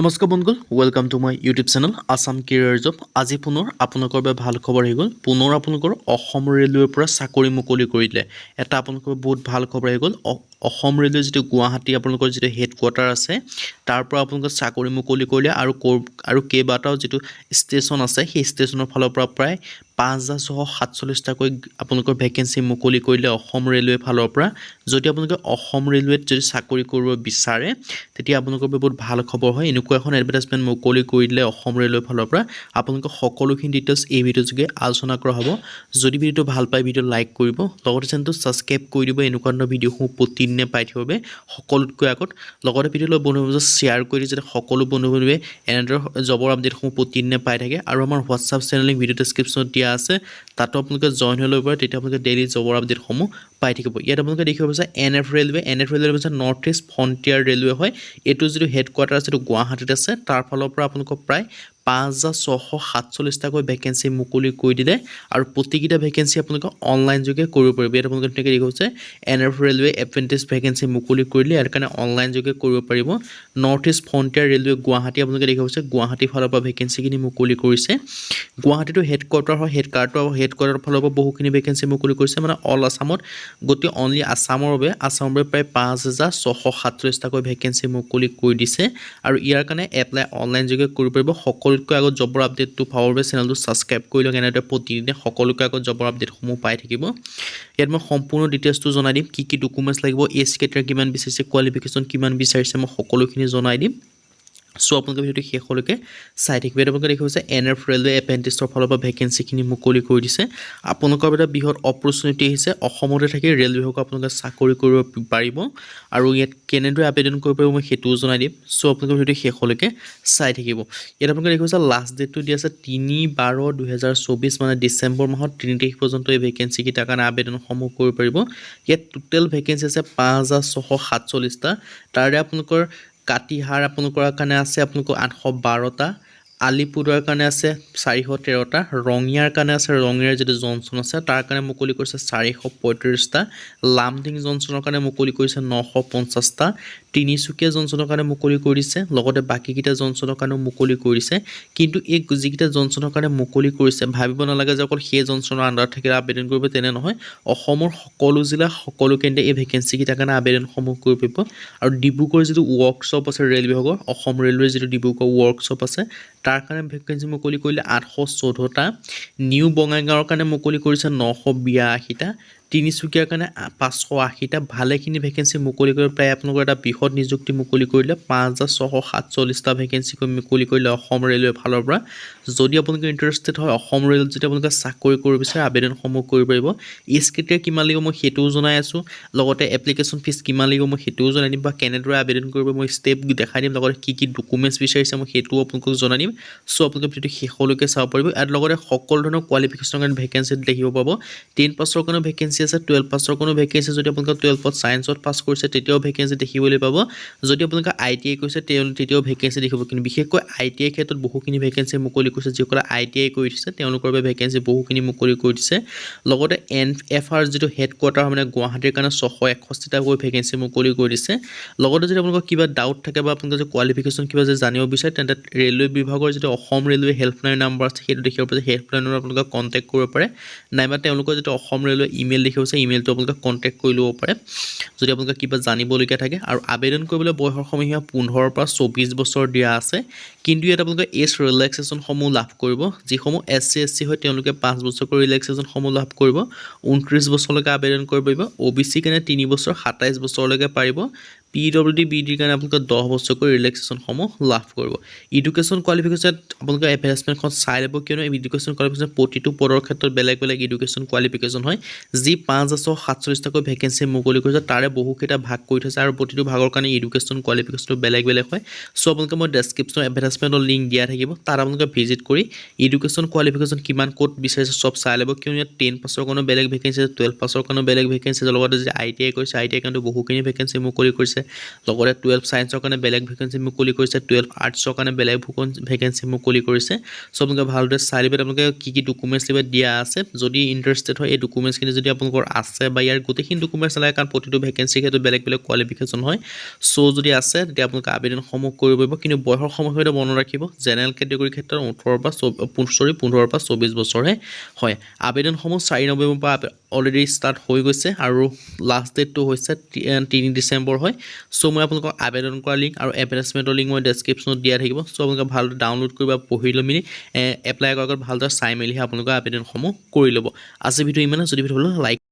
নমস্কাৰ বন্ধুসকল welcome to my YouTube channel Assam career job আজি পুনৰ আপোনালোকৰ বাবে ভাল খবৰ হৈ গ'ল পুনৰ আপোনালোকৰ অসম ৰেলৱেৰ পৰা চাকৰি মুকলি কৰিলে এটা আপোনালোকৰ বহুত ভাল খবৰ হৈ গ'ল অসম ৰেলৱে যেটো গুৱাহাটী আপোনালোকৰ যেটো হেডকোৱাৰ্টাৰ আছে তাৰ পৰা আপোনালোকৰ চাকৰি মুকলি কৰিলে আৰু কেইবাটাও যেটো ষ্টেচন আছে সেই ষ্টেচনৰ ফালৰ পৰা প্ৰায় 5647 টাকৈ আপোনালোকৰ ভেকেন্সি মুকলি কৰিলে অসম ৰেলৱে ফালৰ পৰা যদি আপোনালোকে অসম ৰেলৱেত যদি চাকৰি কৰিব বিচাৰে তেতিয়া আপোনালোকৰ বহুত ভাল খবৰ হয় এনেকুৱা এখন এডভাৰটাইজমেন্ট মুকলি কৰিলে অসম ৰেলৱে ফালৰ পৰা আপোনালোকৰ সকলোখিনি ডিটেইলছ এই ভিডিঅ'ৰ যোগে আলোচনা কৰা হ'ব যদি ভিডিঅ'টো ভাল পায় ভিডিঅ' লাইক কৰিব লগতে চেনেলটো সাবস্ক্ৰাইব কৰি দিব এনেকুৱা ধৰণৰ ভিডিঅ'সমূহ প্ৰতিদিনে পাই থাকিব সকলোতকৈ আগত লগতে ভিডিঅ'লৈ বন্ধুসকলৰ মাজত শ্বেয়াৰ কৰি যাতে সকলো বন্ধুসকলে এনেদৰে জবৰ আপডেটসমূহ প্ৰতিদিনে পাই থাকে আৰু আমাৰ হোৱাটছআপ চেনেল লিংক ভিডিঅ' ডেসক্ৰিপচনত দিয়া আছে তাতো আপোনালোকে জয়েন হৈ ল'ব পাৰে তেতিয়া আপোনালোকে ডেইলি জবৰ আপডেটসমূহ পাই থাকিব ইয়াত আপোনালোকে দেখিব পাইছে এনএফ ৰেলৱে হৈছে নৰ্থ ইষ্ট ফ্ৰন্টিয়াৰ ৰেলৱে হয় এটো যেটো হেডকোৱাৰ্টাৰ আছে গুৱাহাটীত আছে তাৰ ফালৰ পৰা আপোনালোকক প্ৰায় 5647 টাকৈ ভেকেন্সি মুকলি কৰি দিলে আৰু প্ৰতিকিটা ভেকেন্সি আপোনালোকে অনলাইন যোগে কৰিব পাৰিব এটা আপোনালোকে ঠিক আছে এনএফ ৰেলৱে এপ্ৰেন্টিছ ভেকেন্সি মুকলি কৰিলে ইয়াৰ কাৰণে অনলাইন যোগে কৰিব পাৰিব north east frontier railway Guwahati আপোনালোকে দেখিব পাইছে গুৱাহাটী ফালৰ পৰা ভেকেন্সি কিনি মুকলি কৰিছে গুৱাহাটীটো হেডকোৱাৰ্টাৰ হয় হেডকোৱাৰ্টাৰ ফালৰ পৰা বহুখিনি ভেকেন্সি মুকলি কৰিছে মানে অল আসামত গতি অনলি আসামৰ বাবে প্ৰায় 5647 টাকৈ ভেকেন্সি মুকলি কৰি দিছে আৰু ইয়াৰ কাৰণে এপ্লাই অনলাইন যোগে কৰিব পাৰিব সকলোতকৈ আগত জবৰ আপডেটটো পাবৰ বাবে চেনেলটো সাবস্ক্ৰাইব কৰি লওক এনেদৰে প্ৰতিদিনে সকলোতকৈ আগত জবৰ আপডেটসমূহ পাই থাকিব ইয়াত মই সম্পূৰ্ণ ডিটেইলছটো জনাই দিম কি ডকুমেন্টছ লাগিব এজ কেটাৰ কিমান বিচাৰিছে কোৱালিফিকেশন কিমান বিচাৰিছে মই সকলোখিনি জনাই দিম সো আপোনালোকে ভিডিওটো শেষলৈকে চাই থাকিব আপোনালোকে দেখিব যে এনএফ ৰেলৱে এপ্ৰেন্টিছৰ ফালৰ পৰা ভেকেন্সিখিনি মুকলি কৰি দিছে আপোনালোকৰ বাবে বৃহৎ অপৰচুনিটি আহিছে অসমতে থাকি ৰেলৱে হক আপোনালোকে চাকৰি কৰিব পাৰিব আৰু ইয়াত কেনেদৰে আবেদন কৰিব পাৰিব মই হেতু জনাই দিম সো আপোনালোকে ভিডিওটো শেষলৈকে চাই থাকিব ইয়াত আপোনালোকে দেখিব যে লাষ্ট ডেটটো দি আছে 3/12/2024 মানে ডিসেম্বৰ মাহৰ 3 তাৰিখ পৰ্যন্ত এই ভেকেন্সি কিটা কাৰণে আবেদনসমূহ কৰিব পাৰিব ইয়াত টোটাল ভেকেন্সি আছে 5647 টা তাৰে আপোনালোকৰ কাটিহাৰ আপোনালোকৰ কাৰণে আছে আপোনালোকৰ 812টা আলিপুৰৰ কাৰণে আছে 413টা ৰঙিয়াৰ কাৰণে আছে ৰঙিয়াৰ যেটো জনসন আছে তাৰ কাৰণে মুকলি কৰিছে 435টা লামডিং জনসনৰ কাৰণে মুকলি কৰিছে 950টা তিনিচুকীয়া জনসনৰ কাৰণে মুকলি কৰিছে লগতে বাকি কিটা জনসনৰ কাৰণে মুকলি কৰিছে কিন্তু এই যিকিটা জনসনৰ কাৰণে মুকলি কৰিছে ভাবিব নালাগে যে অকল সেই জনসনৰ আন্ডাৰ থাকিলে আবেদন কৰিব তেনে নহয় অসমৰ সকলো জিলা সকলো কেন্দ্ৰে এই ভেকেন্সি কিটা কাৰণে আবেদনসমূহ কৰিব পাৰিব আৰু ডিব্ৰুগড় যেটো ওয়াৰ্কশ্বপ আছে ৰেলৱে হগৰ অসম ৰেলৱে যেটো ডিব্ৰুগড় ওয়াৰ্কশ্বপ আছে তাৰ কাৰণে ভেকেন্সি মুকলি কৰিলে 814টা নিউ বঙাইগাঁৱৰ কাৰণে মুকলি কৰিছে 982টা তিনিচুকীয়াৰ কাৰণে 580টা ভালেখিনি ভেকেন্সি মুকলি কৰি প্ৰায় আপোনালোকৰ এটা বৃহৎ নিযুক্তি মুকলি কৰিলে 5647টা ভেকেন্সি মুকলি কৰিলে অসম ৰেলৱে ফালৰ পৰা যদি আপোনালোকে ইন্টাৰেষ্টেড হয় অসম ৰেলৱেত যদি আপোনালোকে চাকৰি কৰিব বিচাৰে আবেদনসমূহ কৰিব পাৰিব এজ কেটাৰ কিমান লাগিব মই হেতুও জনাই আছো লগতে এপ্লিকেশন ফিজ কিমান লাগিব মই হেতুও জনাই দিম বা কেনেদৰে আবেদন কৰিব মই স্টেপ দেখাই দিম লগতে কি ডকুমেন্টছ বিচাৰিছে মই হেতুও আপোনালোকক জনাই দিম সো আপোনালোকে ভিডিওটো শেষলৈকে চাব পাৰিব আৰু লগতে সকলো ধৰণৰ কোৱালিফিকেশনৰ কাৰণে ভেকেন্সি দেখিব পাব 10 পাছৰ কাৰণে ভেকেন্সি আছে 12 পাছৰ কোনো ভেকেন্সি যদি আপোনালোকে 12ত সায়েন্সত পাছ কৰিছে তেতিয়াও ভেকেন্সি দেখিবলৈ পাব যদি আপোনালোকে আইটিআই কৰিছে তেতিয়াও ভেকেন্সি দেখিব কিন্তু বিশেষকৈ আইটিআই ক্ষেত্ৰত বহুখিনি ভেকেন্সি মুকলি কৰিছে যিসকলে আইটিআই কৰিছে তেওঁলোকৰ বাবে ভেকেন্সি বহুখিনি মুকলি কৰি দিছে লগতে এনএফআৰ যেটো হেডকোৱাৰ্টাৰ মানে গুৱাহাটীৰ কাৰণে 661টা কৈ ভেকেন্সি মুকলি কৰি দিছে লগতে যদি আপোনালোকৰ কিবা ডাউট থাকে বা আপোনালোকে যে কোৱালিফিকেশন কিবা যে জানিব বিচাৰে তেন্তে ৰেলৱে বিভাগৰ যেটো অসম ৰেলৱে হেল্পলাইন নম্বৰ আছে সেইটো দেখিব পাৰে হেল্পলাইনৰ আপোনালোকে কন্টাক্ট কৰিব পাৰে নাইবা তেওঁলোকৰ যেটো অসম ৰেলৱে ইমেইল দেখিব আছে ইমেইলটো আপোনালোকে কন্টাক্ট কৰি ল'ব পাৰে যদি আপোনালোকে কিবা জানিবলগীয়া থাকে আৰু আবেদন কৰিবলৈ বয়সৰ সীমা 15 পৰা 24 বছৰ দিয়া আছে কিন্তু ইয়াত আপোনালোকে এজ ৰিলেক্সেশন সমূহ লাভ কৰিব যিসমূহ এসসি এসসি হয় তেওঁলোকে 5 বছৰকৈ ৰিলেক্সেশন সমূহ লাভ কৰিব 29 বছৰলৈকে আবেদন কৰিব পাৰিব ওবিসি কাৰণে 3 বছৰ 27 বছৰলৈকে পাৰিব পিডব্লিউডি বিডিৰ কাৰণে আপোনালোকে 10 বছৰকৈ ৰিলেক্সেশন সমূহ লাভ কৰিব এডুকেশন কোৱালিফিকেশন আপোনালোকে এডভাৰটাইজমেন্টখন চাই ল'ব কিয়নো এডুকেশন কোৱালিফিকেশন প্ৰতিটো পদৰ ক্ষেত্ৰত বেলেগ বেলেগ এডুকেশন কোৱালিফিকেশন হয় যি 5647 টাকৈ ভেকেন্সি মুকলি কৰিছে তাৰে বহুকেইটা ভাগ কৰি থৈছে আৰু প্ৰতিটো ভাগৰ কাৰণে এডুকেশন কোৱালিফিকেশনটো বেলেগ বেলেগ হয় সো আপোনালোকে মই ডেসক্ৰিপচন এডভাৰটাইজমেন্টৰ লিংক দিয়া থাকিব তাৰ আপোনালোকে ভিজিট কৰি এডুকেশন কোৱালিফিকেশন কিমান কোড বিচাৰিছে সব চাই ল'ব কিয়নো 10 পাছৰ কোনো বেলেগ ভেকেন্সি 12 পাছৰ কোনো বেলেগ ভেকেন্সি লগতে যে আইটিআই কৰিছে আইটিআই কাৰণে বহুখিনি ভেকেন্সি মুকলি কৰিছে লগতে 12 সায়েন্সৰ কাৰণে বেলেগ ভেকেন্সি মুকলি কৰিছে 12 আৰ্টছৰ কাৰণে বেলেগ ভেকেন্সি মুকলি কৰিছে সো আপোনালোকে ভালদৰে চাই লিবে আপোনালোকে কি ডকুমেন্টছ লিবে দিয়া আছে যদি ইন্টাৰেষ্টেড হয় এই ডকুমেন্টছখিনি যদি আপোনালোকৰ আছে বা ইয়াৰ গোটেইখিনি ডকুমেন্টছ লাগে কাৰণ প্ৰতিটো ভেকেন্সি হেতু বেলেগ বেলেগ কোৱালিফিকেশন হয় সো যদি আছে তেতিয়া আপোনালোকে আবেদনসমূহ কৰিব পাৰিব কিন্তু বয়সৰ সময়ত মনত ৰাখিব জেনেৰেল কেটেগৰী ক্ষেত্ৰত 18 পৰা 15 পৰা 24 বছৰহে হয় আবেদনসমূহ 4 নৱেম্বৰ পৰা অলৰেডি ষ্টাৰ্ট হৈ গৈছে আৰু লাষ্ট ডেটটো হৈছে 3 ডিসেম্বৰ হয় সো মই আপোনালোকক আবেদন কৰা লিংক আৰু এডভাৰটাইজমেন্টৰ লিংক মই ডেসক্ৰিপচনত দিয়া থাকিব সো আপোনালোকে ভালদৰে ডাউনলোড কৰিব পঢ়ি লৈ মিলি এপ্লাই কৰাৰ আগত ভালদৰে চাই মেলিহে আপোনালোকে আবেদনসমূহ কৰি ল'ব আজি ভিডিও ইমানে যদি ভিডিও ভাল লাইক